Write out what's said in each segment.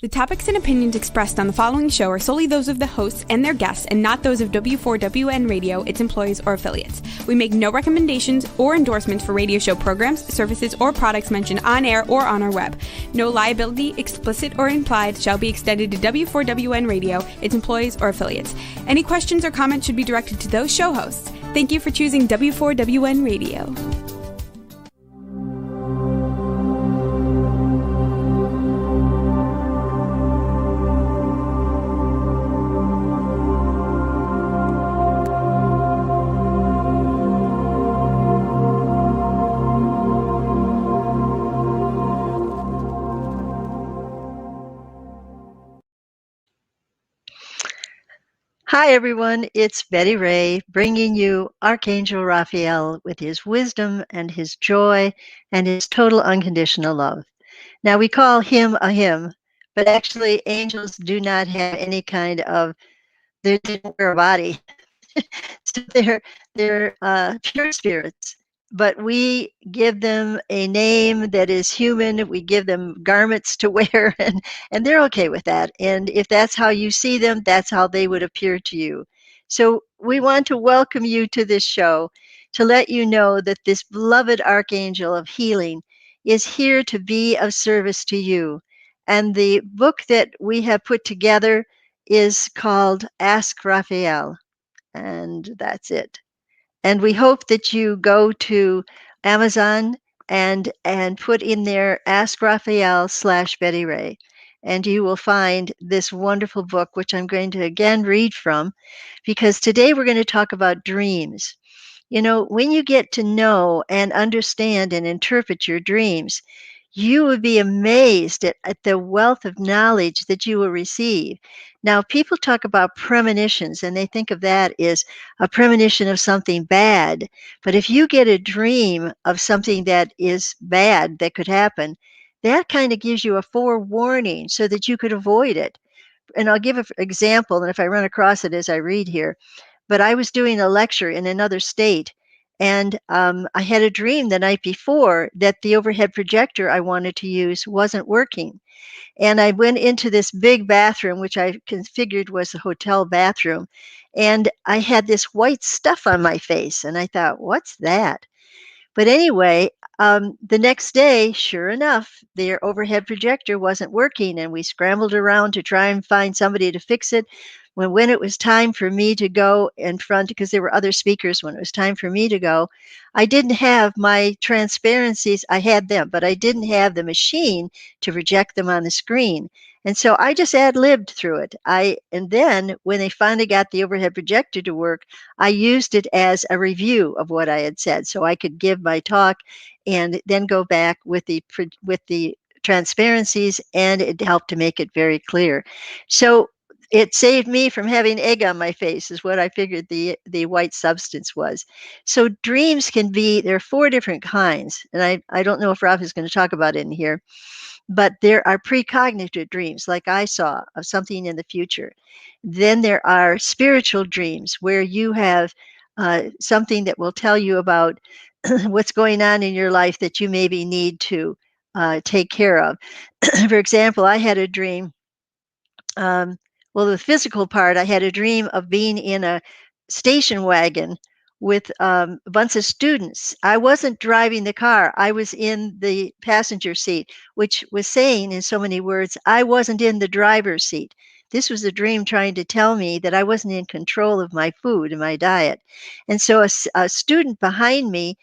The topics and opinions expressed on the following show are solely those of the hosts and their guests and not those of W4WN Radio, its employees, or affiliates. We make no recommendations or endorsements for radio show programs, services, or products mentioned on air or on our web. No liability, explicit or implied, shall be extended to W4WN Radio, its employees, or affiliates. Any questions or comments should be directed to those show hosts. Thank you for choosing W4WN Radio. Hi, everyone. It's Betty Ray bringing you Archangel Raphael with his wisdom and his joy and his total unconditional love. Now, we call him a him, but actually angels do not have any kind of, they don't wear a body. So they're pure spirits. But we give them a name that is human. We give them garments to wear, and they're okay with that. And if that's how you see them, that's how they would appear to you. So we want to welcome you to this show to let you know that this beloved archangel of healing is here to be of service to you. And the book that we have put together is called Ask Raphael, and that's it. And we hope that you go to Amazon and put in there Ask Raphael /Betty Ray. And you will find this wonderful book, which I'm going to again read from, because today we're going to talk about dreams. You know, when you get to know and understand and interpret your dreams, you would be amazed at the wealth of knowledge that you will receive. Now, people talk about premonitions, and they think of that as a premonition of something bad. But if you get a dream of something that is bad that could happen, that kind of gives you a forewarning so that you could avoid it. And I'll give an example, and if I run across it as I read here. But I was doing a lecture in another state, and I had a dream the night before that the overhead projector I wanted to use wasn't working. And I went into this big bathroom, which I configured was a hotel bathroom, and I had this white stuff on my face. And I thought, what's that? But anyway, the next day, sure enough, their overhead projector wasn't working, and we scrambled around to try and find somebody to fix it. When it was time for me to go in front, because there were other speakers, when it was time for me to go, I didn't have my transparencies. I had them, but I didn't have the machine to project them on the screen. And so I just ad-libbed through it. And then when they finally got the overhead projector to work, I used it as a review of what I had said, so I could give my talk and then go back with the transparencies, and it helped to make it very clear. So it saved me from having egg on my face, is what I figured the white substance was. So dreams can be, there are 4 different kinds, and I don't know if Rob is going to talk about it in here, but there are precognitive dreams, like I saw, of something in the future. Then there are spiritual dreams, where you have something that will tell you about what's going on in your life that you maybe need to take care of. For example, I had a dream. Well, the physical part, I had a dream of being in a station wagon with a bunch of students. I wasn't driving the car. I was in the passenger seat, which was saying in so many words, I wasn't in the driver's seat. This was a dream trying to tell me that I wasn't in control of my food and my diet. And so a student behind me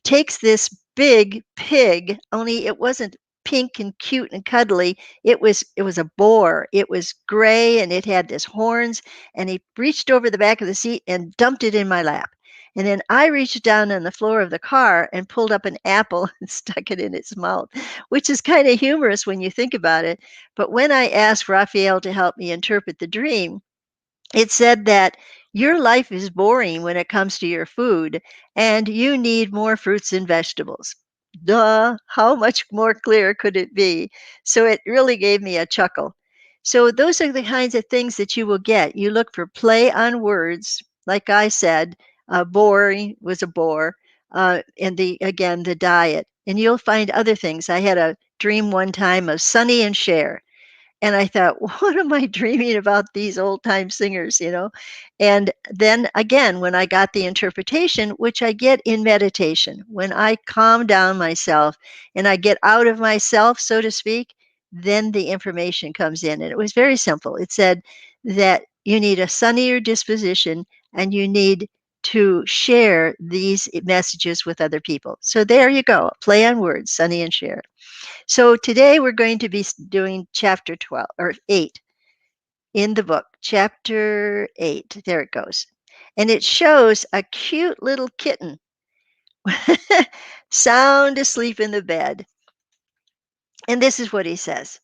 takes this big pig, only it wasn't pink and cute and cuddly. It was a boar. It was gray, and it had this horns, and he reached over the back of the seat and dumped it in my lap. And then I reached down on the floor of the car and pulled up an apple and stuck it in its mouth, which is kind of humorous when you think about it. But when I asked Raphael to help me interpret the dream, it said that your life is boring when it comes to your food, and you need more fruits and vegetables. Duh, how much more clear could it be? So it really gave me a chuckle. So those are the kinds of things that you will get. You look for play on words, like I said, boring was a bore, and the diet. And you'll find other things. I had a dream one time of Sonny and Cher. And I thought, what am I dreaming about these old time singers, you know? And then again, when I got the interpretation, which I get in meditation, when I calm down myself and I get out of myself, so to speak, then the information comes in. And it was very simple. It said that you need a sunnier disposition and you need to share these messages with other people. So there you go, play on words, sunny and share. So today we're going to be doing chapter 12 or 8 in the book, chapter 8. There it goes. And it shows a cute little kitten sound asleep in the bed. And this is what he says.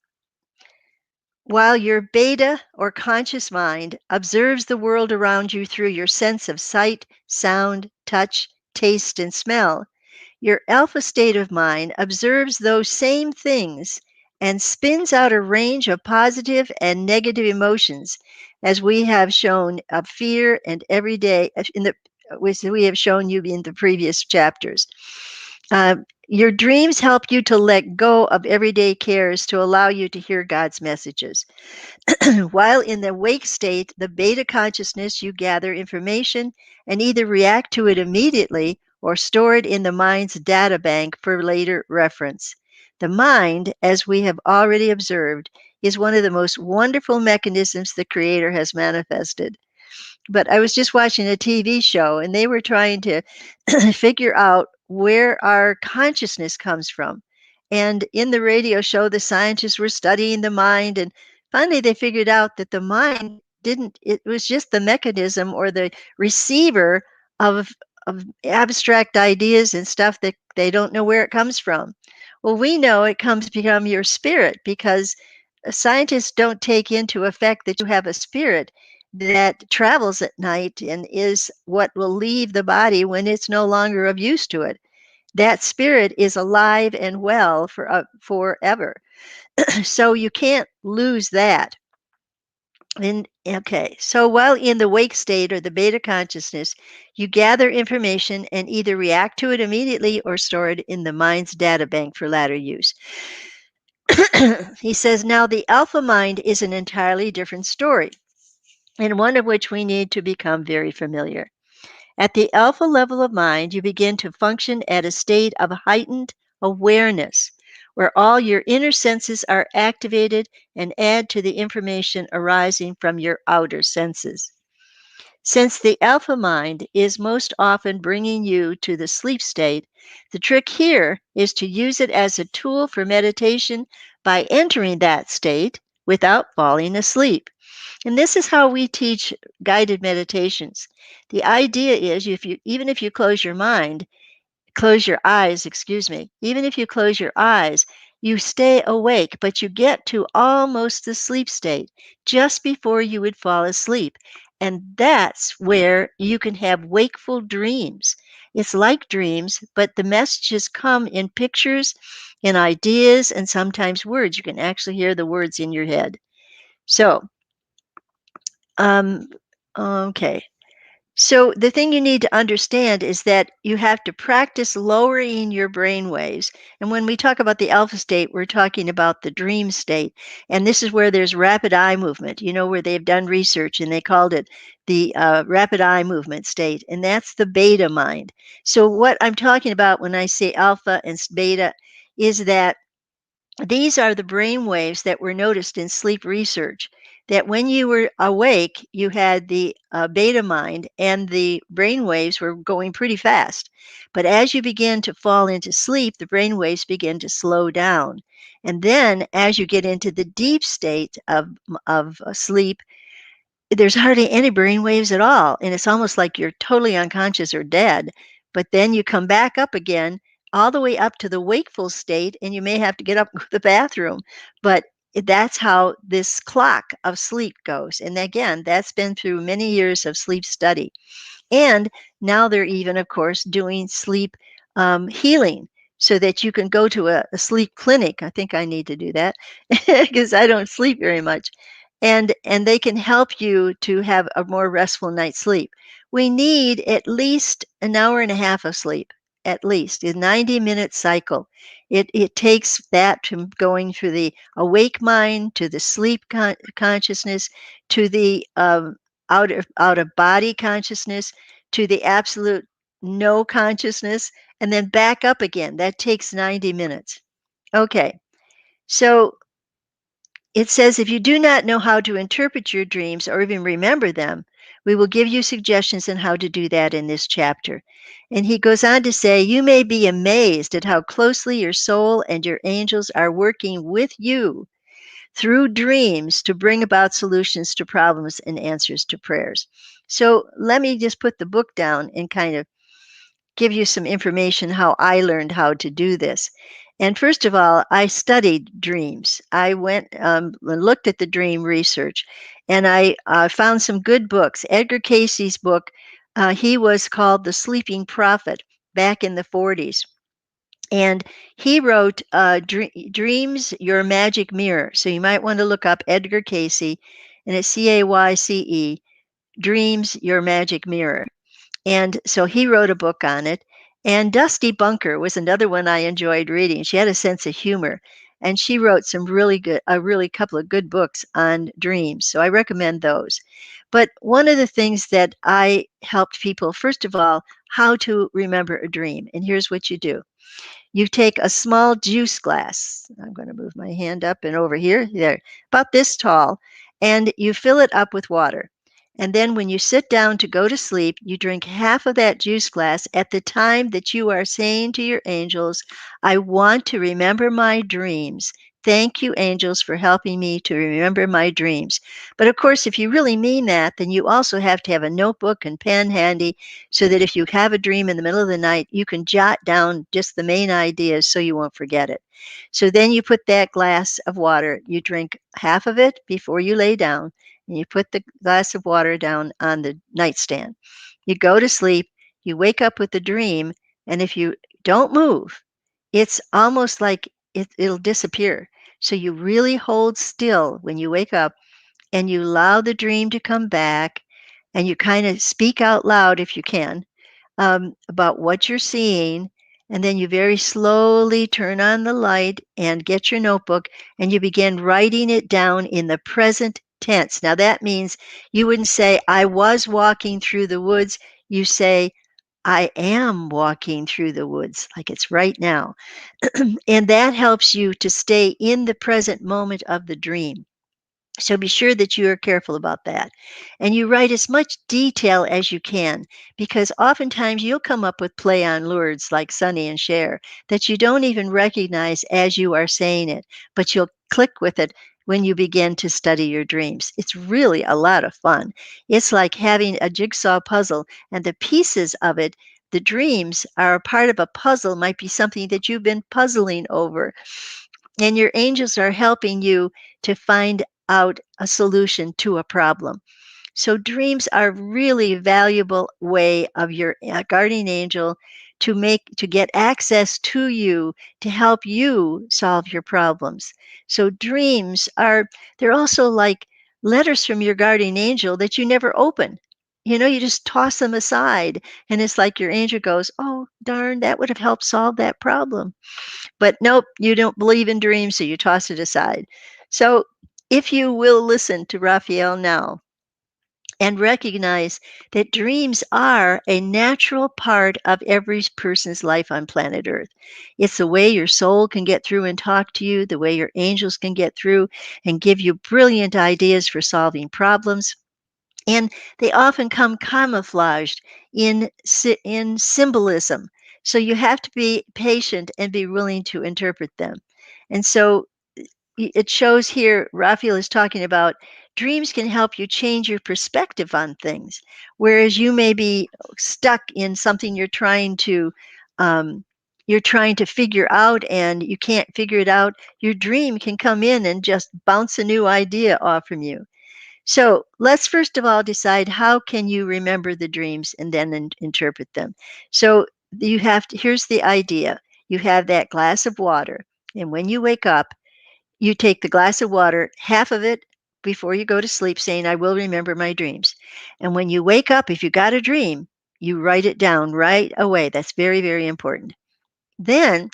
While your beta or conscious mind observes the world around you through your sense of sight, sound, touch, taste, and smell, your alpha state of mind observes those same things and spins out a range of positive and negative emotions, as we have shown of fear and everyday in the which we have shown you in the previous chapters. Your dreams help you to let go of everyday cares to allow you to hear God's messages. While in the wake state, the beta consciousness, you gather information and either react to it immediately or store it in the mind's data bank for later reference. The mind, as we have already observed, is one of the most wonderful mechanisms the Creator has manifested. But I was just watching a TV show and they were trying to figure out where our consciousness comes from. And in the radio show, the scientists were studying the mind, and finally they figured out that the mind didn't, it was just the mechanism or the receiver of, of abstract ideas and stuff that they don't know where it comes from. Well, we know it comes from your spirit because scientists don't take into effect that you have a spirit that travels at night and is what will leave the body when it's no longer of use to it. That spirit is alive and well for forever. So you can't lose that. And okay, so while in the wake state or the beta consciousness, you gather information and either react to it immediately or store it in the mind's data bank for latter use. He says, now the alpha mind is an entirely different story, and one of which we need to become very familiar. At the alpha level of mind, you begin to function at a state of heightened awareness, where all your inner senses are activated and add to the information arising from your outer senses. Since the alpha mind is most often bringing you to the sleep state, the trick here is to use it as a tool for meditation by entering that state without falling asleep. And this is how we teach guided meditations. The idea is even if you close your eyes, excuse me, even if you close your eyes, you stay awake, but you get to almost the sleep state just before you would fall asleep. And that's where you can have wakeful dreams. It's like dreams, but the messages come in pictures, in ideas, and sometimes words. You can actually hear the words in your head. So, um, okay. So the thing you need to understand is that you have to practice lowering your brain waves. And when we talk about the alpha state, we're talking about the dream state. And this is where there's rapid eye movement, you know, where they've done research and they called it the rapid eye movement state. And that's the beta mind. So what I'm talking about when I say alpha and beta is that these are the brain waves that were noticed in sleep research, that when you were awake, you had the beta mind and the brain waves were going pretty fast. But as you begin to fall into sleep, the brain waves begin to slow down. And then as you get into the deep state of sleep, there's hardly any brain waves at all. And it's almost like you're totally unconscious or dead. But then you come back up again, all the way up to the wakeful state, and you may have to get up and go to the bathroom. But that's how this clock of sleep goes. And again, that's been through many years of sleep study. And now they're even, of course, doing sleep healing so that you can go to a sleep clinic. I think I need to do that because I don't sleep very much. And they can help you to have a more restful night's sleep. We need at least an hour and a half of sleep. at least, a 90-minute cycle. It takes that from going through the awake mind to the sleep consciousness to the out of body consciousness to the absolute no consciousness and then back up again. That takes 90 minutes. Okay, so it says if you do not know how to interpret your dreams or even remember them, we will give you suggestions on how to do that in this chapter. And he goes on to say, you may be amazed at how closely your soul and your angels are working with you through dreams to bring about solutions to problems and answers to prayers. So let me just put the book down and kind of give you some information how I learned how to do this. And first of all, I studied dreams. I went and looked at the dream research, and I found some good books. Edgar Casey's book, he was called The Sleeping Prophet back in the 40s. And he wrote Dreams, Your Magic Mirror. So you might want to look up Edgar Casey, and it's Cayce, Dreams, Your Magic Mirror. And so he wrote a book on it. And Dusty Bunker was another one I enjoyed reading. She had a sense of humor, and she wrote some really good, a really couple of good books on dreams. So I recommend those. But one of the things that I helped people, first of all, how to remember a dream. And here's what you do. You take a small juice glass. I'm going to move my hand up and over here, there, about this tall, and you fill it up with water. And then when you sit down to go to sleep, you drink half of that juice glass at the time that you are saying to your angels, I want to remember my dreams. Thank you, angels, for helping me to remember my dreams. But of course, if you really mean that, then you also have to have a notebook and pen handy so that if you have a dream in the middle of the night, you can jot down just the main ideas so you won't forget it. So then you put that glass of water, you drink half of it before you lay down, and you put the glass of water down on the nightstand. You go to sleep, you wake up with the dream, and if you don't move, it's almost like it'll disappear. So you really hold still when you wake up and you allow the dream to come back and you kind of speak out loud if you can about what you're seeing. And then you very slowly turn on the light and get your notebook and you begin writing it down in the present tense. Now, that means you wouldn't say, I was walking through the woods. You say, I am walking through the woods, like it's right now. And that helps you to stay in the present moment of the dream. So be sure that you are careful about that. And you write as much detail as you can, because oftentimes you'll come up with play on words like Sonny and Cher that you don't even recognize as you are saying it, but you'll click with it when you begin to study your dreams. It's really a lot of fun. It's like having a jigsaw puzzle, and the pieces of it, the dreams, are a part of a puzzle, might be something that you've been puzzling over. And your angels are helping you to find out a solution to a problem. So dreams are really valuable way of your guardian angel to get access to you to help you solve your problems. So dreams they're also like letters from your guardian angel that you never open. You know, you just toss them aside and it's like your angel goes, "Oh, darn, that would have helped solve that problem." But nope, you don't believe in dreams, so you toss it aside. So if you will listen to Raphael now and recognize that dreams are a natural part of every person's life on planet Earth. It's the way your soul can get through and talk to you, the way your angels can get through and give you brilliant ideas for solving problems. And they often come camouflaged in symbolism. So you have to be patient and be willing to interpret them. And so it shows here, Raphael is talking about dreams can help you change your perspective on things. Whereas you may be stuck in something um, you're trying to figure out and you can't figure it out, your dream can come in and just bounce a new idea off from you. So let's first of all decide how can you remember the dreams and then interpret them. So here's the idea. You have that glass of water, and when you wake up, you take the glass of water, half of it before you go to sleep, saying, I will remember my dreams. And when you wake up, if you got a dream, You write it down right away. That's very, very important. Then,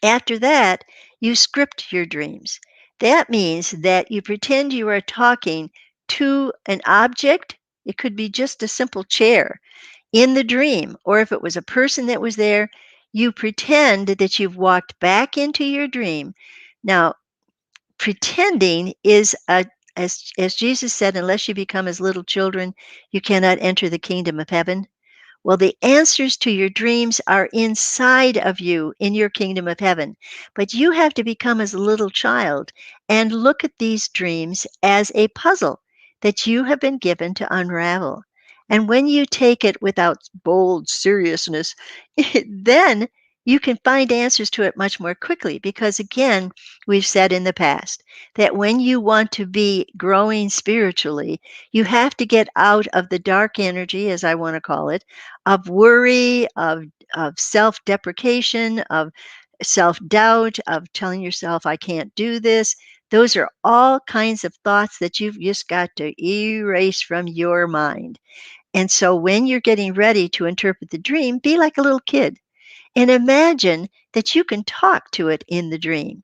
after that, you script your dreams. That means that you pretend you are talking to an object. It could be just a simple chair in the dream, or if it was a person that was there, you pretend that you've walked back into your dream. Now, pretending is as Jesus said, unless you become as little children, you cannot enter the kingdom of heaven. Well, the answers to your dreams are inside of you in your kingdom of heaven. But you have to become as a little child and look at these dreams as a puzzle that you have been given to unravel. And when you take it without bold seriousness, then you can find answers to it much more quickly. Because again, we've said in the past that when you want to be growing spiritually, you have to get out of the dark energy, as I want to call it, of worry, of self-deprecation, of self-doubt, of telling yourself, I can't do this. Those are all kinds of thoughts that you've just got to erase from your mind. And so when you're getting ready to interpret the dream, be like a little kid and imagine that you can talk to it in the dream.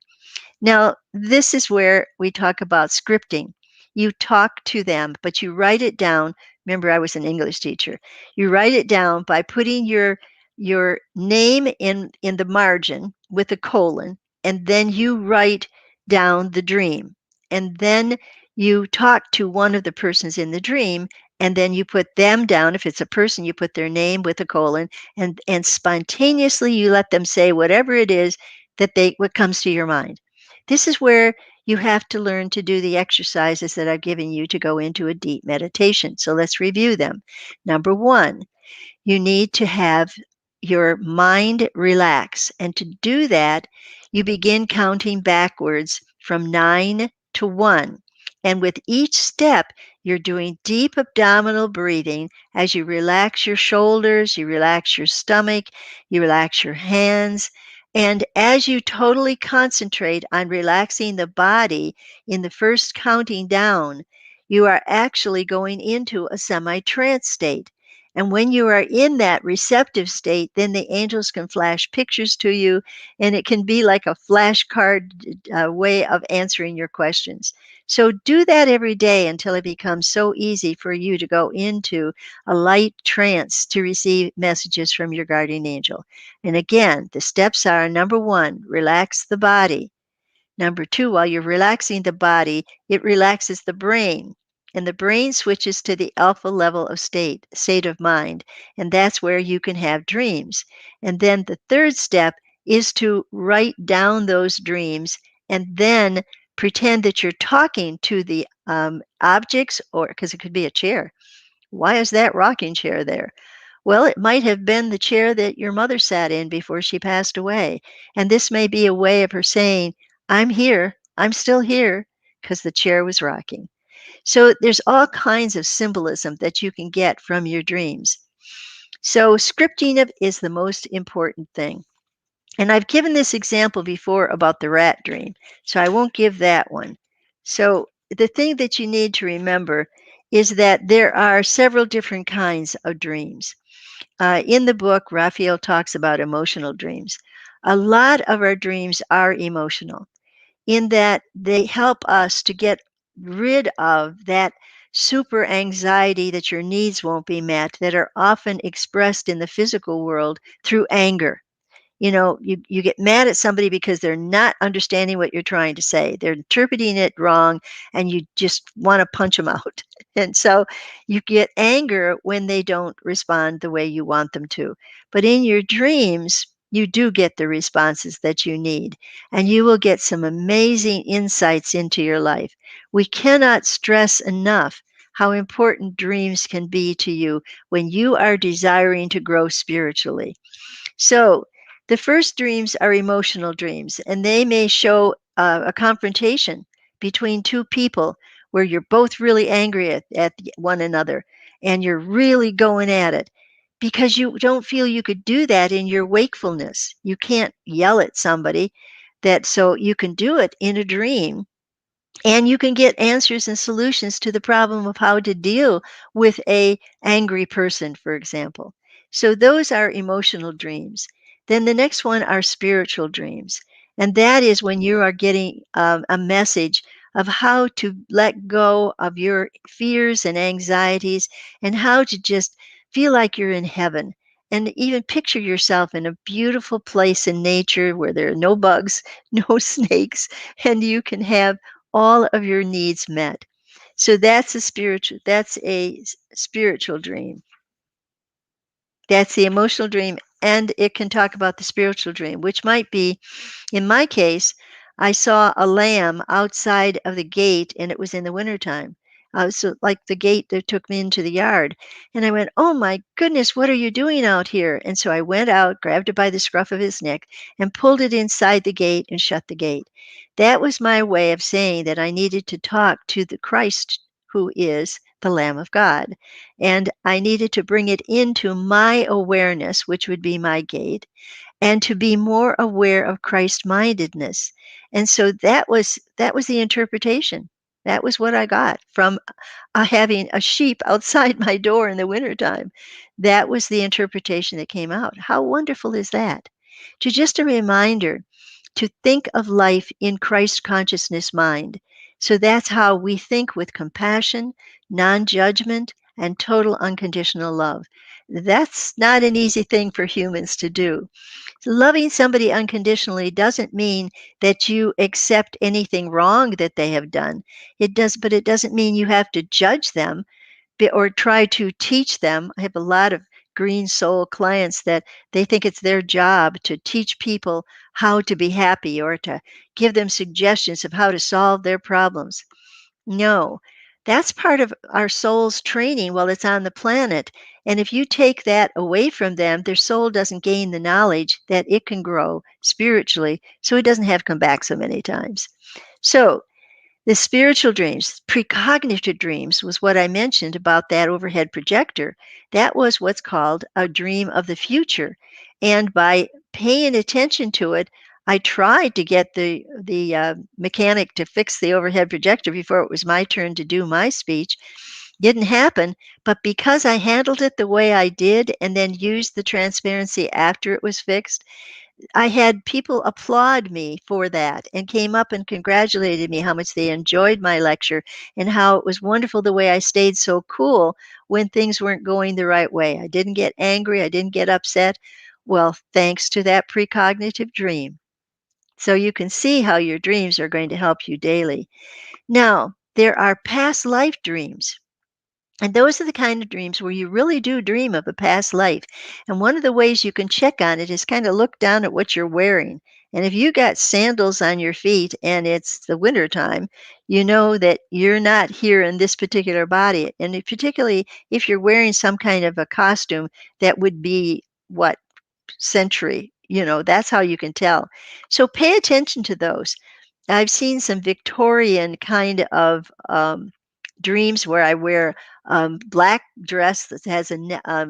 Now, this is where we talk about scripting. You talk to them, but you write it down. Remember, I was an English teacher. You write it down by putting your name in the margin with a colon, and then you write down the dream. And then you talk to one of the persons in the dream, and then you put them down. If it's a person, you put their name with a colon, and spontaneously you let them say whatever it is what comes to your mind. This is where you have to learn to do the exercises that I've given you to go into a deep meditation. So let's review them. Number one, you need to have your mind relax. And to do that, you begin counting backwards from 9 to 1. And with each step, you're doing deep abdominal breathing as you relax your shoulders, you relax your stomach, you relax your hands. And as you totally concentrate on relaxing the body in the first counting down, you are actually going into a semi trance state. And when you are in that receptive state, then the angels can flash pictures to you, and it can be like a flashcard way of answering your questions. So do that every day until it becomes so easy for you to go into a light trance to receive messages from your guardian angel. And again, the steps are number one, relax the body. Number two, while you're relaxing the body, it relaxes the brain. And the brain switches to the alpha level of state of mind. And that's where you can have dreams. And then the third step is to write down those dreams and then pretend that you're talking to the objects, or because it could be a chair. Why is that rocking chair there? Well, it might have been the chair that your mother sat in before she passed away. And this may be a way of her saying, I'm here, I'm still here, because the chair was rocking. So there's all kinds of symbolism that you can get from your dreams. So scripting it is the most important thing. And I've given this example before about the rat dream, so I won't give that one. So the thing that you need to remember is that there are several different kinds of dreams. In the book, Raphael talks about emotional dreams. A lot of our dreams are emotional in that they help us to get rid of that super anxiety that your needs won't be met, that are often expressed in the physical world through anger. You know, you get mad at somebody because they're not understanding what you're trying to say. They're interpreting it wrong, and you just want to punch them out. And so you get anger when they don't respond the way you want them to. But in your dreams, you do get the responses that you need, and you will get some amazing insights into your life. We cannot stress enough how important dreams can be to you when you are desiring to grow spiritually. So, the first dreams are emotional dreams, and they may show a confrontation between two people where you're both really angry at one another and you're really going at it because you don't feel you could do that in your wakefulness. You can't yell at somebody so you can do it in a dream, and you can get answers and solutions to the problem of how to deal with a angry person, for example. So those are emotional dreams. Then the next one are spiritual dreams. And that is when you are getting a message of how to let go of your fears and anxieties and how to just feel like you're in heaven. And even picture yourself in a beautiful place in nature where there are no bugs, no snakes, and you can have all of your needs met. So that's a spiritual dream. That's the emotional dream, and it can talk about the spiritual dream, which might be, in my case, I saw a lamb outside of the gate, and it was in the wintertime. So, like the gate that took me into the yard. And I went, "Oh my goodness, what are you doing out here?" And so I went out, grabbed it by the scruff of his neck, and pulled it inside the gate and shut the gate. That was my way of saying that I needed to talk to the Christ who is the Lamb of God. And I needed to bring it into my awareness, which would be my gate, and to be more aware of Christ-mindedness. And so that was the interpretation. That was what I got from having a sheep outside my door in the wintertime. That was the interpretation that came out. How wonderful is that? To just a reminder to think of life in Christ consciousness mind. So that's how we think with compassion, non judgment, and total unconditional love. That's not an easy thing for humans to do. Loving somebody unconditionally doesn't mean that you accept anything wrong that they have done. But it doesn't mean you have to judge them or try to teach them. I have a lot of green soul clients that they think it's their job to teach people how to be happy or to give them suggestions of how to solve their problems. No, that's part of our soul's training while it's on the planet. And if you take that away from them, their soul doesn't gain the knowledge that it can grow spiritually, so it doesn't have to come back so many times. So, the spiritual dreams, precognitive dreams, was what I mentioned about that overhead projector. That was what's called a dream of the future. And by paying attention to it, I tried to get the mechanic to fix the overhead projector before it was my turn to do my speech. Didn't happen, but because I handled it the way I did and then used the transparency after it was fixed, I had people applaud me for that and came up and congratulated me how much they enjoyed my lecture and how it was wonderful the way I stayed so cool when things weren't going the right way. I didn't get angry, I didn't get upset. Well, thanks to that precognitive dream. So you can see how your dreams are going to help you daily. Now, there are past life dreams. And those are the kind of dreams where you really do dream of a past life. And one of the ways you can check on it is kind of look down at what you're wearing. And if you got sandals on your feet and it's the winter time, you know that you're not here in this particular body. And particularly if you're wearing some kind of a costume that would be what century, that's how you can tell. So pay attention to those. I've seen some Victorian kind of dreams where I wear black dress that has a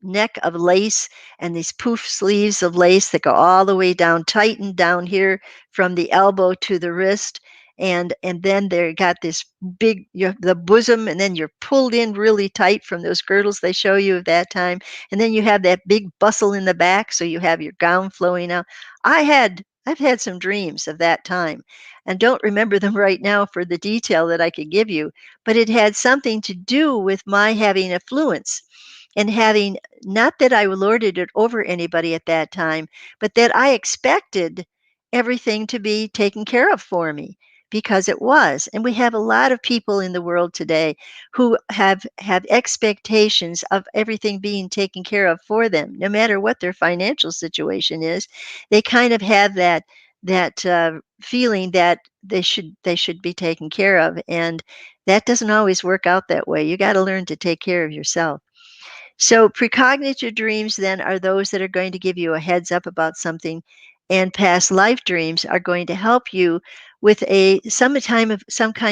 neck of lace and these poof sleeves of lace that go all the way down, tightened down here from the elbow to the wrist. And then they got this big the bosom, and then you're pulled in really tight from those girdles they show you of that time, and then you have that big bustle in the back, so you have your gown flowing out. I've had some dreams of that time and don't remember them right now for the detail that I could give you, but it had something to do with my having affluence and having, not that I lorded it over anybody at that time, but that I expected everything to be taken care of for me because it was. And we have a lot of people in the world today who have expectations of everything being taken care of for them, no matter what their financial situation is. They kind of have that feeling that they should be taken care of, and that doesn't always work out that way. You got to learn to take care of yourself. So precognitive dreams then are those that are going to give you a heads up about something, and past life dreams are going to help you with some kind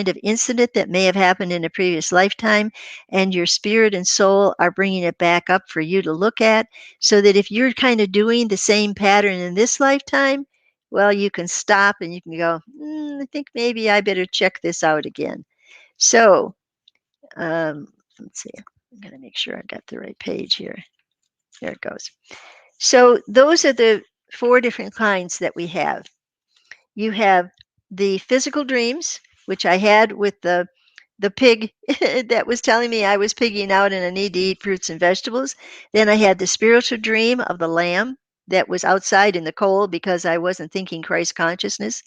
of incident that may have happened in a previous lifetime, and your spirit and soul are bringing it back up for you to look at, so that if you're kind of doing the same pattern in this lifetime, well, you can stop and you can go, I think maybe I better check this out again. So let's see. I'm going to make sure I got the right page here. There it goes. So those are the 4 different kinds that we have. You have the physical dreams, which I had with the pig that was telling me I was pigging out and I need to eat fruits and vegetables. Then I had the spiritual dream of the lamb that was outside in the cold because I wasn't thinking Christ consciousness.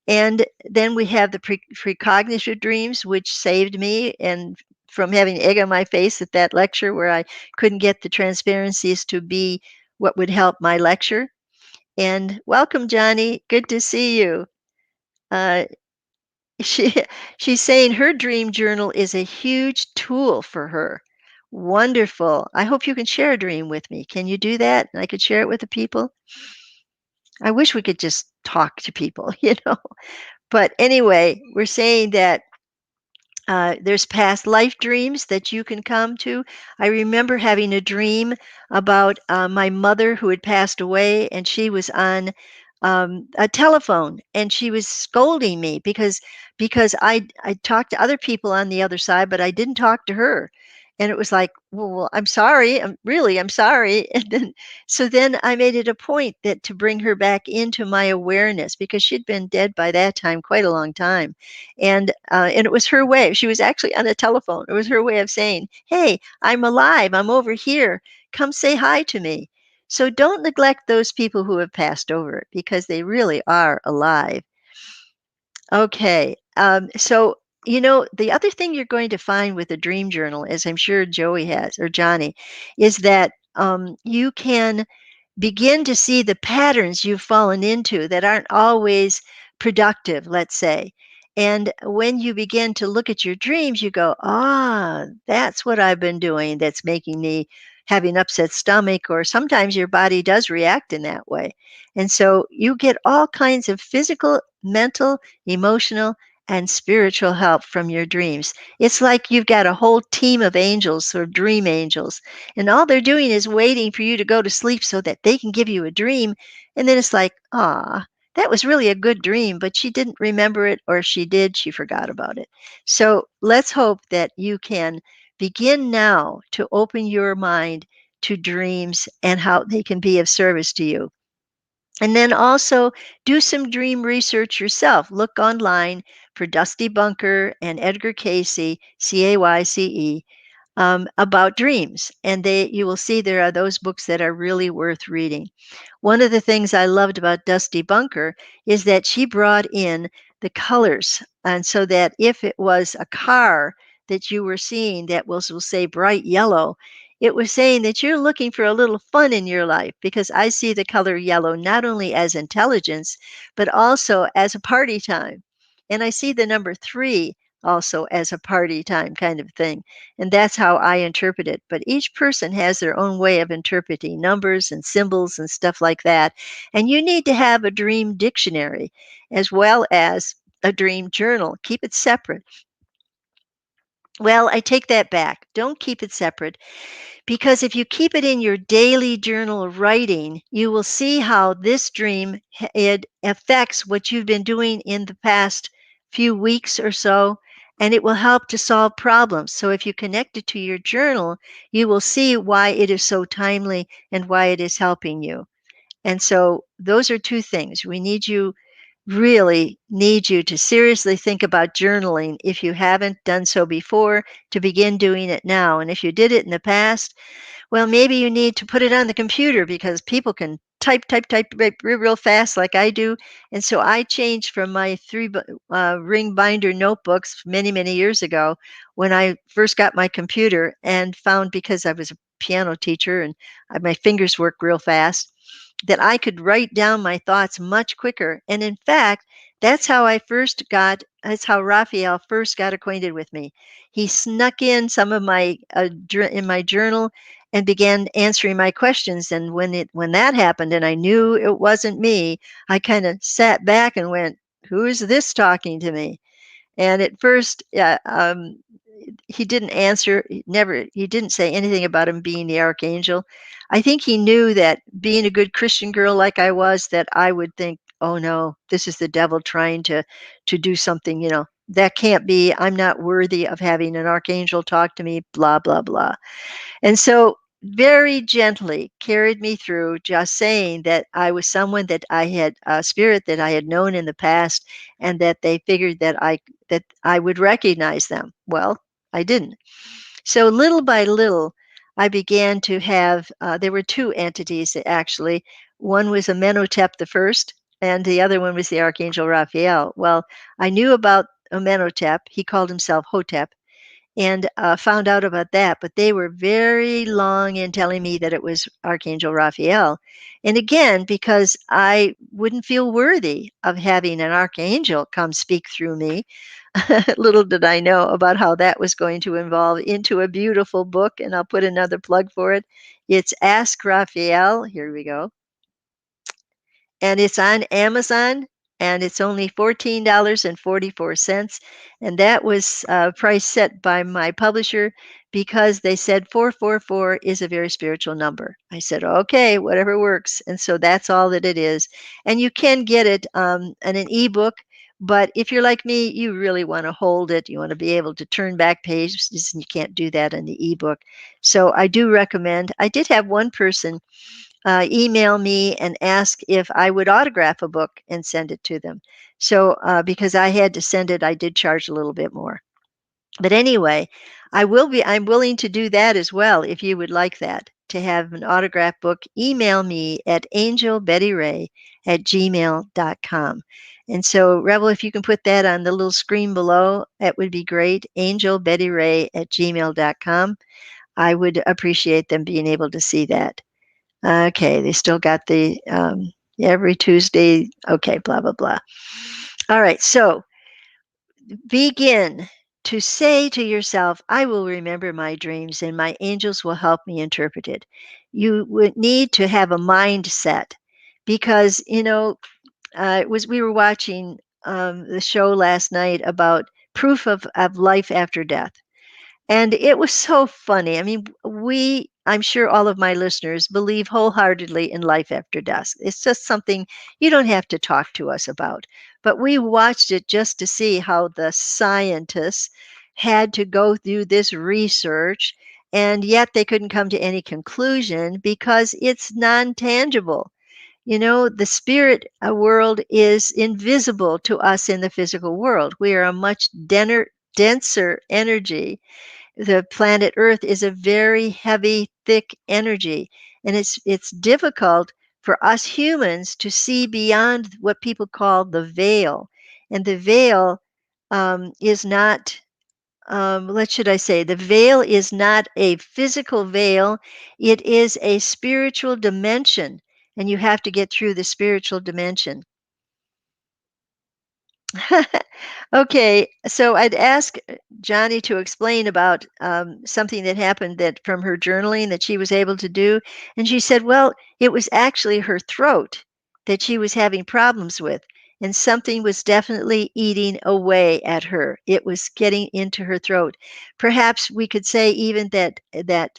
And then we have the precognitive dreams, which saved me and from having egg on my face at that lecture where I couldn't get the transparencies to be what would help my lecture. And welcome, Johnny. Good to see you. Uh, she she's saying her dream journal is a huge tool for her. Wonderful. I hope you can share a dream with me. Can you do that? And I could share it with the people. I wish we could just talk to people, you know. But anyway, we're saying that there's past life dreams that you can come to. I remember having a dream about my mother who had passed away, and she was on a telephone, and she was scolding me because I talked to other people on the other side, but I didn't talk to her. And it was like, well, I'm sorry. I'm sorry. And then, so then I made it a point that to bring her back into my awareness because she'd been dead by that time, quite a long time and it was her way. She was actually on a telephone. It was her way of saying, "Hey, I'm alive. I'm over here. Come say hi to me." So don't neglect those people who have passed over because they really are alive. Okay. So the other thing you're going to find with a dream journal, as I'm sure Joey has or Johnny, is that you can begin to see the patterns you've fallen into that aren't always productive, let's say. And when you begin to look at your dreams, you go, that's what I've been doing that's making me having upset stomach, or sometimes your body does react in that way. And so you get all kinds of physical, mental, emotional, and spiritual help from your dreams. It's like you've got a whole team of angels or dream angels and all they're doing is waiting for you to go to sleep so that they can give you a dream. And then it's like, that was really a good dream, but she didn't remember it, or if she did, she forgot about it. So let's hope that you can begin now to open your mind to dreams and how they can be of service to you. And then also do some dream research yourself. Look online for Dusty Bunker and Edgar Cayce, Cayce, about dreams, and you will see there are those books that are really worth reading. One of the things I loved about Dusty Bunker is that she brought in the colors, and so that if it was a car that you were seeing that will say bright yellow, it was saying that you're looking for a little fun in your life, because I see the color yellow not only as intelligence but also as a party time, and I see the number 3 also as a party time kind of thing. And that's how I interpret it. But each person has their own way of interpreting numbers and symbols and stuff like that. And you need to have a dream dictionary as well as a dream journal. Keep it separate. Well, I take that back. Don't keep it separate, because if you keep it in your daily journal of writing, you will see how this dream it affects what you've been doing in the past few weeks or so, and it will help to solve problems. So if you connect it to your journal, you will see why it is so timely and why it is helping you. And so those are 2 things. Really need you to seriously think about journaling if you haven't done so before, to begin doing it now. And if you did it in the past, well, maybe you need to put it on the computer because people can type real fast like I do. And so I changed from my 3 ring binder notebooks many years ago when I first got my computer, and found, because I was a piano teacher and my fingers work real fast, that I could write down my thoughts much quicker. And in fact, that's how Raphael first got acquainted with me. He snuck in some of my in my journal and began answering my questions. And when that happened, and I knew it wasn't me, I kind of sat back and went, "Who is this talking to me?" And at first, he didn't answer. He didn't say anything about him being the archangel. I think he knew that, being a good Christian girl like I was, that I would think, "Oh no, this is the devil trying to do something. That can't be. I'm not worthy of having an archangel talk to me." Blah blah blah. And so very gently carried me through, just saying that I was someone that I had a spirit that I had known in the past, and that they figured that I would recognize them. Well, I didn't. So little by little, I began to have, there were two entities actually. One was Amenhotep the first, and the other one was the Archangel Raphael. Well, I knew about Amenhotep. He called himself Hotep, and found out about that. But they were very long in telling me that it was Archangel Raphael. And again, because I wouldn't feel worthy of having an archangel come speak through me, little did I know about how that was going to evolve into a beautiful book. And I'll put another plug for it. It's Ask Raphael. Here we go, and it's on Amazon, and it's only $14.44. And that was a price set by my publisher because they said 444 is a very spiritual number. I said, okay, whatever works. And so that's all that it is. And you can get it in an ebook. But if you're like me, you really want to hold it. You want to be able to turn back pages, and you can't do that in the ebook. So I do recommend. I did have one person email me and ask if I would autograph a book and send it to them. So, because I had to send it, I did charge a little bit more. But anyway, I'm willing to do that as well if you would like that, to have an autograph book. Email me at angelbettyray@gmail.com. And so, Rebel, if you can put that on the little screen below, that would be great. Angelbettyray@gmail.com. I would appreciate them being able to see that. Okay, they still got the every Tuesday. Okay, blah, blah, blah. All right, so begin to say to yourself, I will remember my dreams and my angels will help me interpret it. You would need to have a mindset because, we were watching the show last night about proof of life after death. And it was so funny. I mean, I'm sure all of my listeners believe wholeheartedly in life after death. It's just something you don't have to talk to us about. But we watched it just to see how the scientists had to go through this research, and yet they couldn't come to any conclusion because it's non tangible. The spirit world is invisible to us in the physical world. We are a much denser energy. The planet Earth is a very heavy, thick energy, and it's difficult for us humans to see beyond what people call the veil. And the veil is not, what should I say? The veil is not a physical veil, it is a spiritual dimension, and you have to get through the spiritual dimension. Okay, so I'd ask Johnny to explain about something that happened that from her journaling that she was able to do. And she said, well, it was actually her throat that she was having problems with. And something was definitely eating away at her. It was getting into her throat. Perhaps we could say even that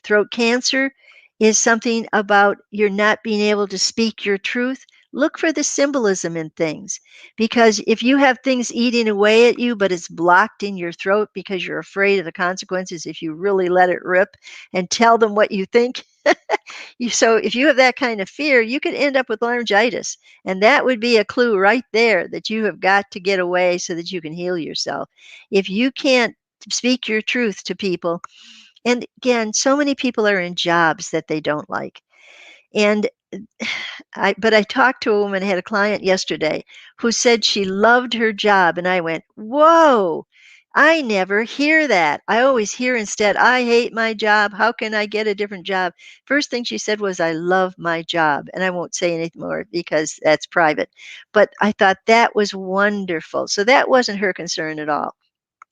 throat cancer is something about you're not being able to speak your truth. Look for the symbolism in things. Because if you have things eating away at you, but it's blocked in your throat because you're afraid of the consequences if you really let it rip and tell them what you think. So if you have that kind of fear, you could end up with laryngitis. And that would be a clue right there that you have got to get away so that you can heal yourself. If you can't speak your truth to people, and again, so many people are in jobs that they don't like. And but I talked to a woman, I had a client yesterday who said she loved her job. And I went, whoa, I never hear that. I always hear instead, I hate my job. How can I get a different job? First thing she said was, I love my job. And I won't say anything more because that's private. But I thought that was wonderful. So that wasn't her concern at all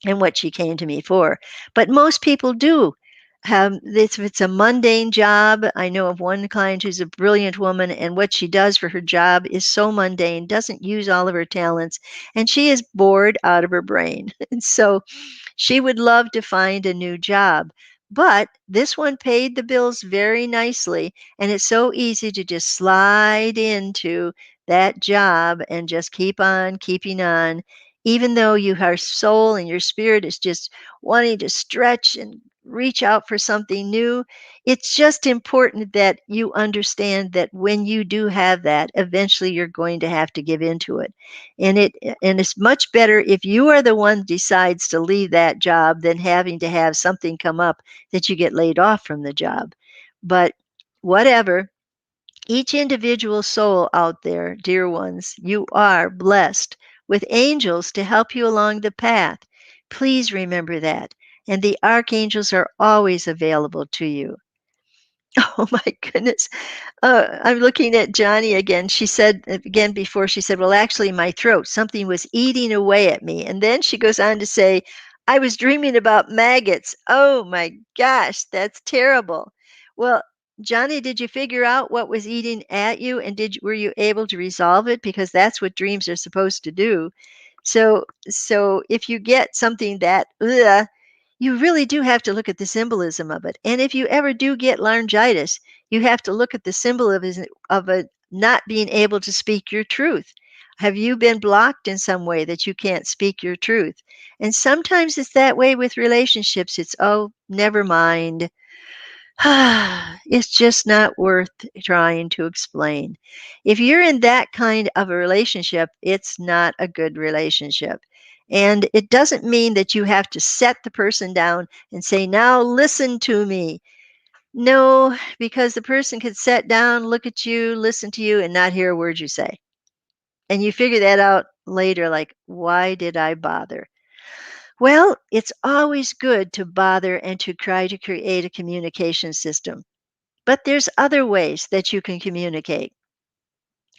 and what she came to me for. But most people do have this. If it's a mundane job, I know of one client who's a brilliant woman, and what she does for her job is so mundane, doesn't use all of her talents, and she is bored out of her brain. And so she would love to find a new job. But this one paid the bills very nicely, and it's so easy to just slide into that job and just keep on keeping on, even though your soul and your spirit is just wanting to stretch and reach out for something new. It's just important that you understand that when you do have that, eventually you're going to have to give into it. And it's much better if you are the one decides to leave that job than having to have something come up that you get laid off from the job. But whatever, each individual soul out there, dear ones, you are blessed with angels to help you along the path. Please remember that. And the archangels are always available to you. Oh my goodness. I'm looking at Johnny again. She said again before, she said, well, actually, my throat, something was eating away at me. And then she goes on to say, I was dreaming about maggots. Oh my gosh, that's terrible. Well, Johnny, did you figure out what was eating at you, and were you able to resolve it? Because that's what dreams are supposed to do. So if you get something that, you really do have to look at the symbolism of it. And if you ever do get laryngitis, you have to look at the symbol of it not being able to speak your truth. Have you been blocked in some way that you can't speak your truth? And sometimes it's that way with relationships. It's, oh, never mind. It's just not worth trying to explain. If you're in that kind of a relationship, it's not a good relationship. And it doesn't mean that you have to set the person down and say, now listen to me. No, because the person could sit down, look at you, listen to you, and not hear a word you say. And you figure that out later, like, why did I bother? Well, it's always good to bother and to try to create a communication system. But there's other ways that you can communicate.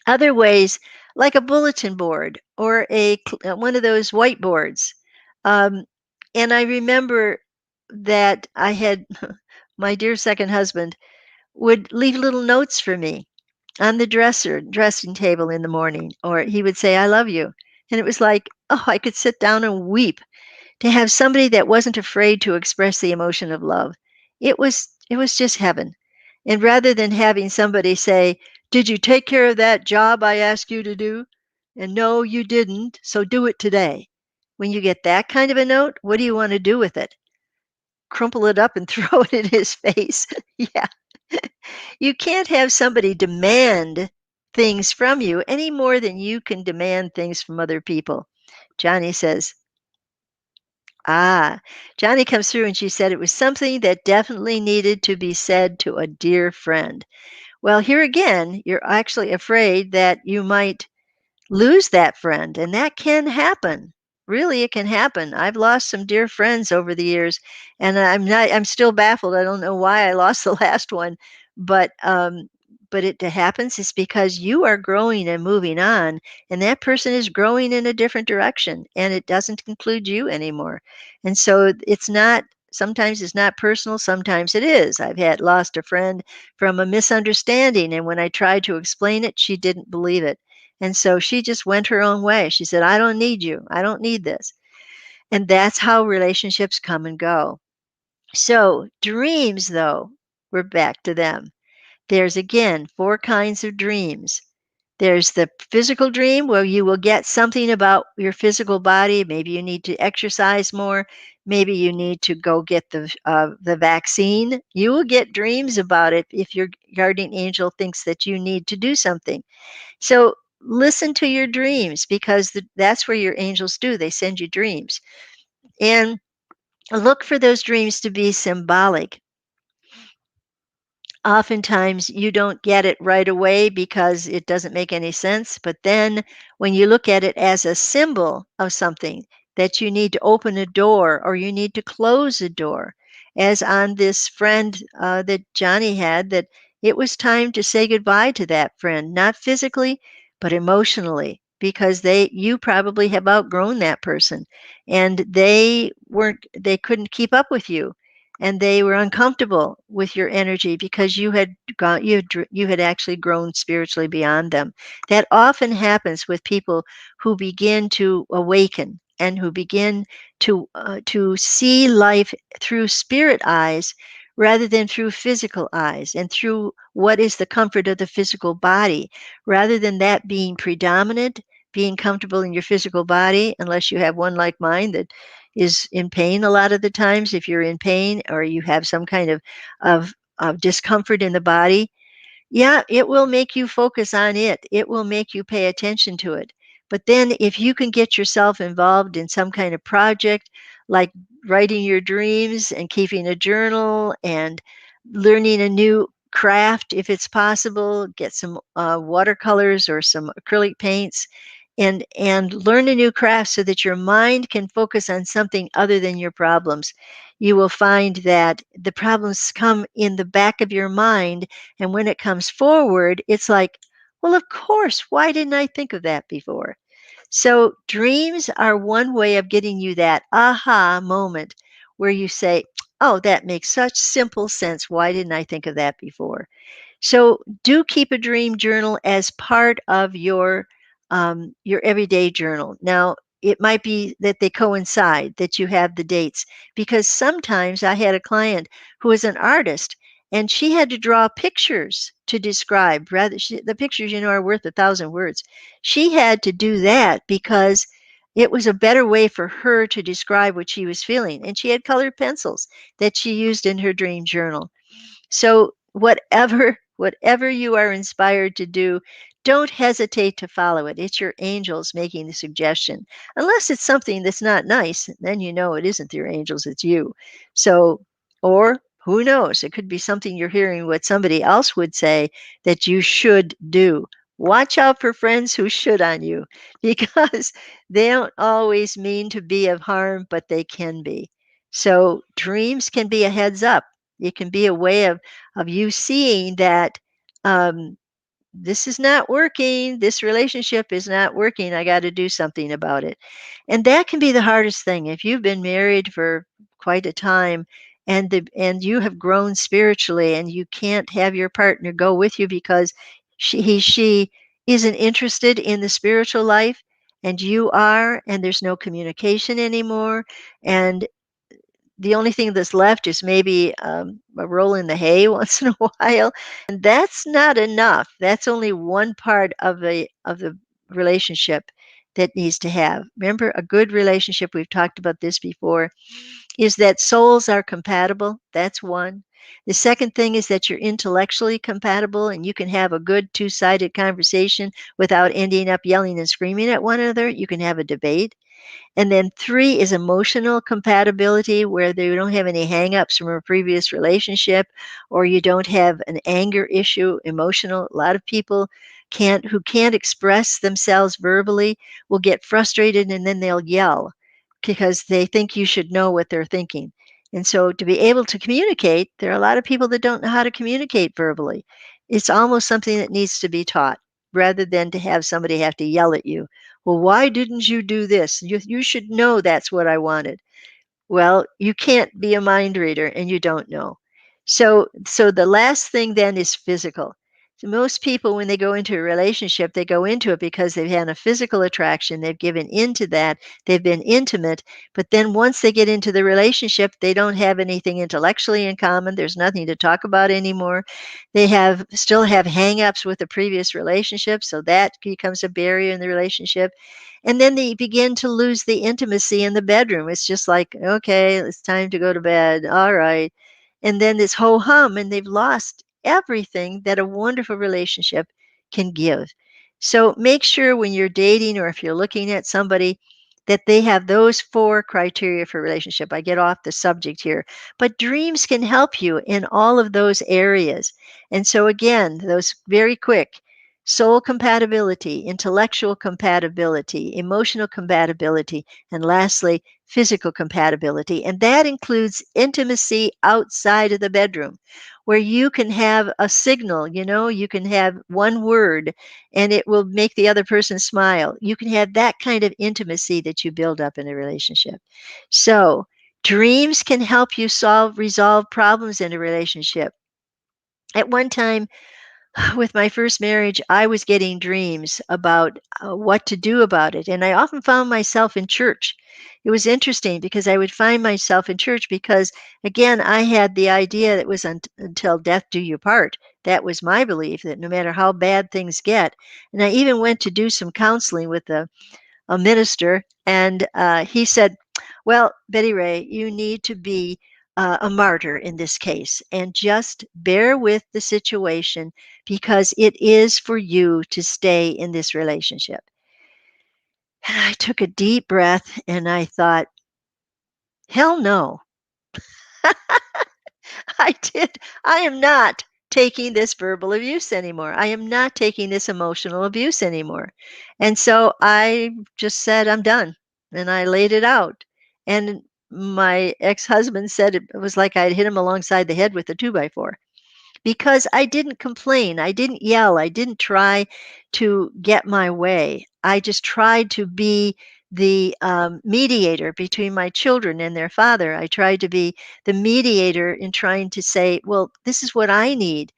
Other ways, like a bulletin board or one of those whiteboards. Um, and I remember that I had my dear second husband would leave little notes for me on the dressing table in the morning, or he would say, I love you. And it was like, oh, I could sit down and weep to have somebody that wasn't afraid to express the emotion of love. It was just heaven. And rather than having somebody say, "Did you take care of that job I asked you to do?" And no, you didn't, so do it today. When you get that kind of a note, what do you want to do with it? Crumple it up and throw it in his face. Yeah. You can't have somebody demand things from you any more than you can demand things from other people. Johnny says, Johnny comes through and she said it was something that definitely needed to be said to a dear friend. Well, here again, you're actually afraid that you might lose that friend, and that can happen. Really, it can happen. I've lost some dear friends over the years, and I'm still baffled. I don't know why I lost the last one, but it happens. It's because you are growing and moving on, and that person is growing in a different direction, and it doesn't include you anymore. And so it's not. Sometimes it's not personal. Sometimes it is. I've had lost a friend from a misunderstanding, and when I tried to explain it, she didn't believe it. And so she just went her own way. She said, I don't need you. I don't need this. And that's how relationships come and go. So, dreams, though, we're back to them. There's again 4 kinds of dreams. There's the physical dream where you will get something about your physical body. Maybe you need to exercise more. Maybe you need to go get the vaccine. You will get dreams about it if your guardian angel thinks that you need to do something. So listen to your dreams because that's where your angels do. They send you dreams. And look for those dreams to be symbolic. Oftentimes you don't get it right away because it doesn't make any sense. But then when you look at it as a symbol of something, that you need to open a door or you need to close a door, as on this friend that Johnny had, that it was time to say goodbye to that friend, not physically, but emotionally, because you probably have outgrown that person and they couldn't keep up with you and they were uncomfortable with your energy because you had actually grown spiritually beyond them. That often happens with people who begin to awaken and who begin to see life through spirit eyes rather than through physical eyes and through what is the comfort of the physical body, rather than that being predominant, being comfortable in your physical body, unless you have one like mine that is in pain a lot of the times. If you're in pain or you have some kind of discomfort in the body, yeah, it will make you focus on it. It will make you pay attention to it. But then if you can get yourself involved in some kind of project like writing your dreams and keeping a journal and learning a new craft, if it's possible, get some watercolors or some acrylic paints and learn a new craft so that your mind can focus on something other than your problems. You will find that the problems come in the back of your mind, and when it comes forward, it's like, well, of course, why didn't I think of that before? So, dreams are one way of getting you that aha moment where you say, oh, that makes such simple sense. Why didn't I think of that before? So do keep a dream journal as part of your everyday journal. Now, it might be that they coincide, that you have the dates, because sometimes I had a client who was an artist and she had to draw pictures to describe. The pictures, are worth 1,000 words. She had to do that because it was a better way for her to describe what she was feeling. And she had colored pencils that she used in her dream journal. So whatever you are inspired to do, don't hesitate to follow it. It's your angels making the suggestion. Unless it's something that's not nice, then you know it isn't your angels, it's you. So, or who knows? It could be something you're hearing what somebody else would say that you should do. Watch out for friends who should on you because they don't always mean to be of harm, but they can be. So, dreams can be a heads up. It can be a way of you seeing that um, this is not working. This relationship is not working. I got to do something about it. And that can be the hardest thing. If you've been married for quite a time and you have grown spiritually and you can't have your partner go with you because she isn't interested in the spiritual life and you are, and there's no communication anymore, and the only thing that's left is maybe a roll in the hay once in a while, and that's not enough. That's only one part of the relationship that needs to have. Remember, a good relationship, we've talked about this before, is that souls are compatible. That's one. The second thing is that you're intellectually compatible and you can have a good two-sided conversation without ending up yelling and screaming at one another. You can have a debate. And then 3 is emotional compatibility, where you don't have any hangups from a previous relationship, or you don't have an anger issue, emotional. A lot of people who can't express themselves verbally will get frustrated and then they'll yell because they think you should know what they're thinking. And so to be able to communicate, there are a lot of people that don't know how to communicate verbally. It's almost something that needs to be taught rather than to have somebody have to yell at you. Well, why didn't you do this? You should know that's what I wanted. Well, you can't be a mind reader and you don't know. So the last thing then is physical. So most people, when they go into a relationship, they go into it because they've had a physical attraction. They've given into that. They've been intimate. But then once they get into the relationship, they don't have anything intellectually in common. There's nothing to talk about anymore. They still have hang-ups with the previous relationship. So that becomes a barrier in the relationship. And then they begin to lose the intimacy in the bedroom. It's just like, okay, it's time to go to bed. All right. And then this ho hum, and they've lost everything that a wonderful relationship can give. So make sure when you're dating or if you're looking at somebody that they have those 4 criteria for relationship. I get off the subject here, but dreams can help you in all of those areas. And so again, those very quick: soul compatibility, intellectual compatibility, emotional compatibility, and lastly, physical compatibility. And that includes intimacy outside of the bedroom, where you can have a signal, you can have one word and it will make the other person smile. You can have that kind of intimacy that you build up in a relationship. So, dreams can help you resolve problems in a relationship. At one time, with my first marriage, I was getting dreams about what to do about it. And I often found myself in church. It was interesting because I would find myself in church because, again, I had the idea that it was until death do you part. That was my belief, that no matter how bad things get. And I even went to do some counseling with a minister, and he said, Well, Betty Ray, you need to be a martyr in this case and just bear with the situation because it is for you to stay in this relationship. And I took a deep breath and I thought, hell no. I did. I am not taking this verbal abuse anymore. I am not taking this emotional abuse anymore. And so I just said, I'm done. And I laid it out. And my ex husband said it was like I'd hit him alongside the head with a 2x4 because I didn't complain. I didn't yell. I didn't try to get my way. I just tried to be the mediator between my children and their father. I tried to be the mediator in trying to say, well, this is what I need.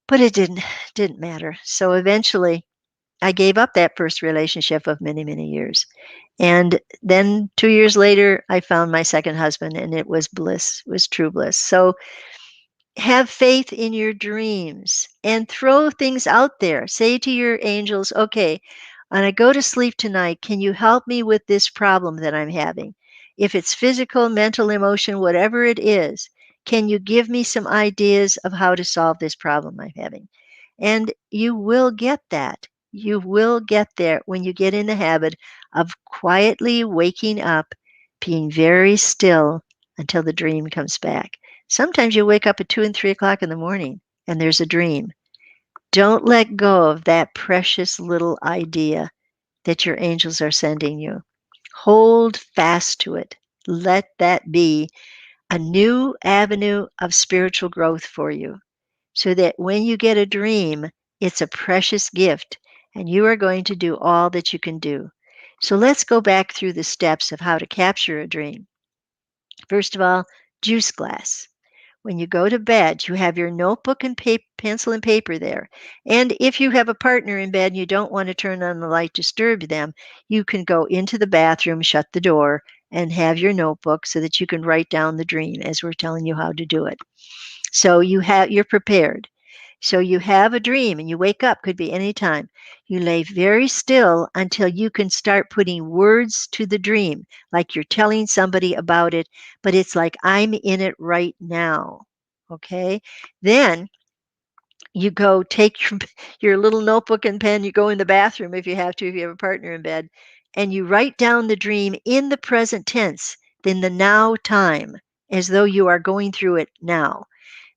But it didn't matter. So eventually I gave up that first relationship of many, many years. And then 2 years later, I found my second husband, and it was bliss, it was true bliss. So have faith in your dreams and throw things out there. Say to your angels, okay, when I go to sleep tonight, can you help me with this problem that I'm having? If it's physical, mental, emotion, whatever it is, can you give me some ideas of how to solve this problem I'm having? And you will get that. You will get there when you get in the habit of quietly waking up, being very still until the dream comes back. Sometimes you wake up at 2 and 3 o'clock in the morning and there's a dream. Don't let go of that precious little idea that your angels are sending you. Hold fast to it. Let that be a new avenue of spiritual growth for you so that when you get a dream, it's a precious gift and you are going to do all that you can do. So let's go back through the steps of how to capture a dream. First of all, juice glass. When you go to bed, you have your notebook and pencil and paper there. And if you have a partner in bed and you don't want to turn on the light, disturb them, you can go into the bathroom, shut the door, and have your notebook so that you can write down the dream as we're telling you how to do it. So you're prepared. So you have a dream and you wake up, could be any time. You lay very still until you can start putting words to the dream, like you're telling somebody about it, but it's like I'm in it right now. Okay? Then you go take your little notebook and pen, you go in the bathroom if you have to, if you have a partner in bed, and you write down the dream in the present tense, in the now time, as though you are going through it now.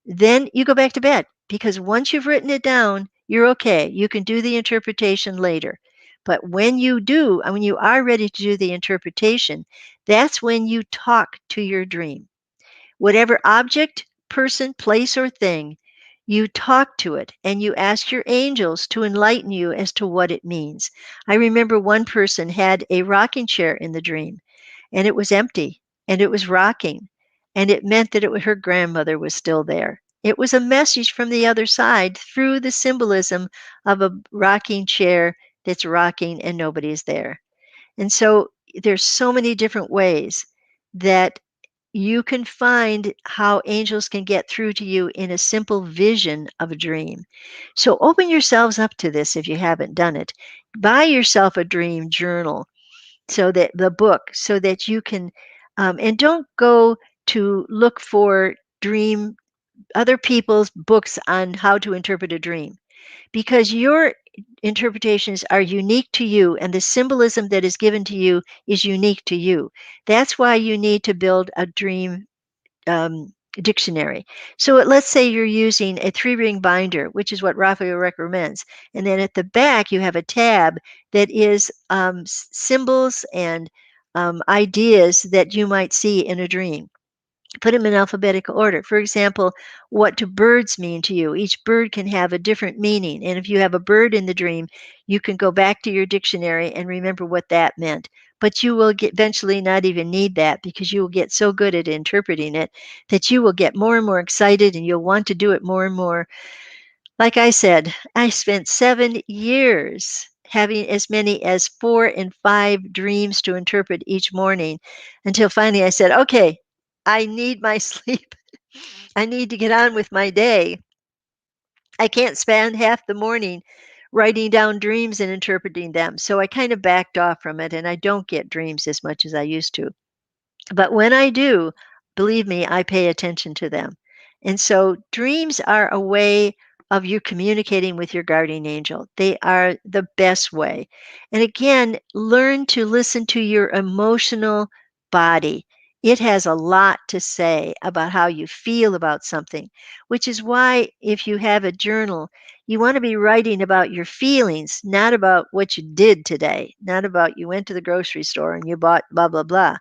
Then you go back to bed because once you've written it down, you're okay. You can do the interpretation later. But when you do, and when you are ready to do the interpretation, that's when you talk to your dream. Whatever object, person, place, or thing, you talk to it and you ask your angels to enlighten you as to what it means. I remember one person had a rocking chair in the dream and it was empty and it was rocking and it meant that her grandmother was still there. It was a message from the other side through the symbolism of a rocking chair that's rocking and nobody's there. And so there's so many different ways that you can find how angels can get through to you in a simple vision of a dream. So open yourselves up to this if you haven't done it. Buy yourself a dream journal so that the book so that you can and don't go to look for dream other people's books on how to interpret a dream because your interpretations are unique to you and the symbolism that is given to you is unique to you. That's why you need to build a dream dictionary. So let's say you're using a 3-ring binder, which is what Raphael recommends. And then at the back, you have a tab that is symbols and ideas that you might see in a dream. Put them in alphabetical order. For example, what do birds mean to you? Each bird can have a different meaning. And if you have a bird in the dream, you can go back to your dictionary and remember what that meant. But you will eventually not even need that because you will get so good at interpreting it that you will get more and more excited and you'll want to do it more and more. Like I said, I spent 7 years having as many as 4 and 5 dreams to interpret each morning until finally I said, okay, I need my sleep. I need to get on with my day. I can't spend half the morning writing down dreams and interpreting them. So I kind of backed off from it and I don't get dreams as much as I used to. But when I do, believe me, I pay attention to them. And so dreams are a way of you communicating with your guardian angel. They are the best way. And again, learn to listen to your emotional body. It has a lot to say about how you feel about something, which is why if you have a journal, you want to be writing about your feelings, not about what you did today, not about you went to the grocery store and you bought blah, blah, blah.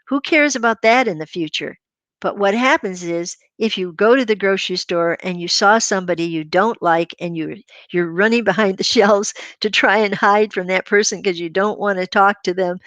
Who cares about that in the future? But what happens is if you go to the grocery store and you saw somebody you don't like and you're running behind the shelves to try and hide from that person because you don't want to talk to them.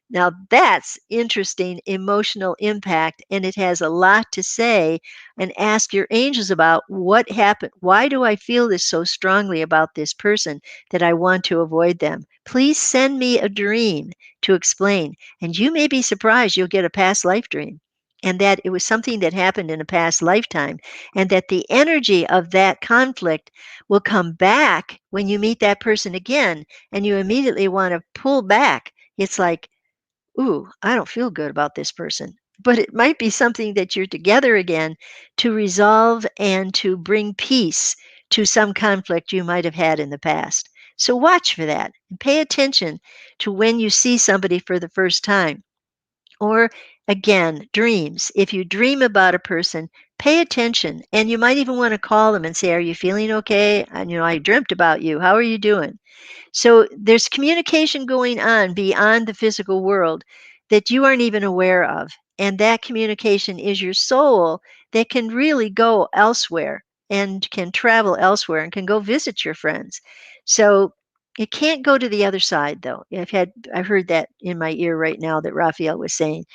Now that's interesting emotional impact, and it has a lot to say. And ask your angels about what happened. Why do I feel this so strongly about this person that I want to avoid them? Please send me a dream to explain. And you may be surprised you'll get a past life dream, and that it was something that happened in a past lifetime, and that the energy of that conflict will come back when you meet that person again, and you immediately want to pull back. It's like, ooh, I don't feel good about this person. But it might be something that you're together again to resolve and to bring peace to some conflict you might have had in the past. So watch for that and pay attention to when you see somebody for the first time. Or again, dreams. If you dream about a person, pay attention. And you might even want to call them and say, are you feeling okay? And, I dreamt about you. How are you doing? So there's communication going on beyond the physical world that you aren't even aware of. And that communication is your soul that can really go elsewhere and can travel elsewhere and can go visit your friends. So it can't go to the other side though. I've heard that in my ear right now that Raphael was saying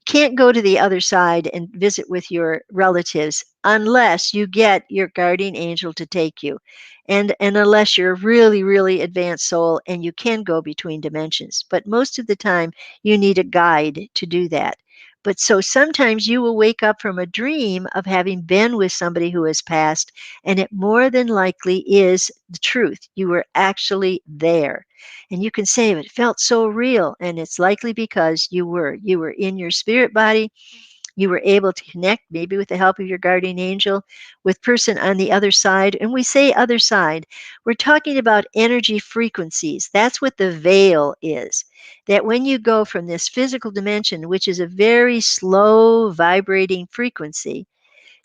can't go to the other side and visit with your relatives unless you get your guardian angel to take you. And unless you're a really, really advanced soul and you can go between dimensions. But most of the time, you need a guide to do that. But so sometimes you will wake up from a dream of having been with somebody who has passed, and it more than likely is the truth. You were actually there. And you can say, it felt so real. And it's likely because you were in your spirit body. You were able to connect, maybe with the help of your guardian angel, with person on the other side. And we say other side, we're talking about energy frequencies. That's what the veil is. That when you go from this physical dimension, which is a very slow vibrating frequency,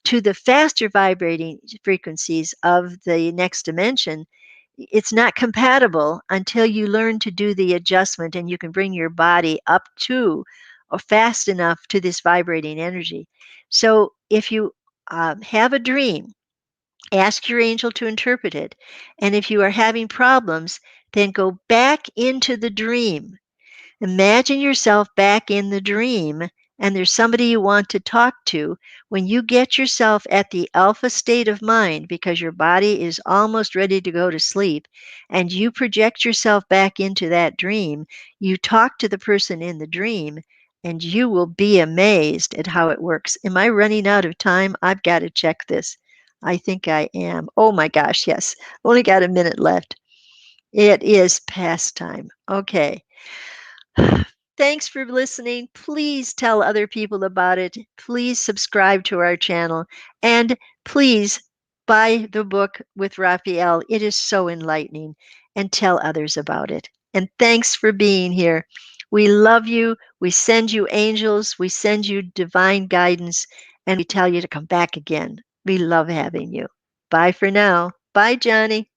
to the faster vibrating frequencies of the next dimension, it's not compatible until you learn to do the adjustment and you can bring your body up to or fast enough to this vibrating energy. So if you have a dream, ask your angel to interpret it. And if you are having problems, then go back into the dream. Imagine yourself back in the dream, and there's somebody you want to talk to. When you get yourself at the alpha state of mind, because your body is almost ready to go to sleep, and you project yourself back into that dream, you talk to the person in the dream, and you will be amazed at how it works. Am I running out of time? I've got to check this. I think I am. Oh my gosh, yes. Only got a minute left. It is past time. Okay. Thanks for listening. Please tell other people about it. Please subscribe to our channel. And please buy the book with Raphael. It is so enlightening. And tell others about it. And thanks for being here. We love you. We send you angels. We send you divine guidance. And we tell you to come back again. We love having you. Bye for now. Bye, Johnny.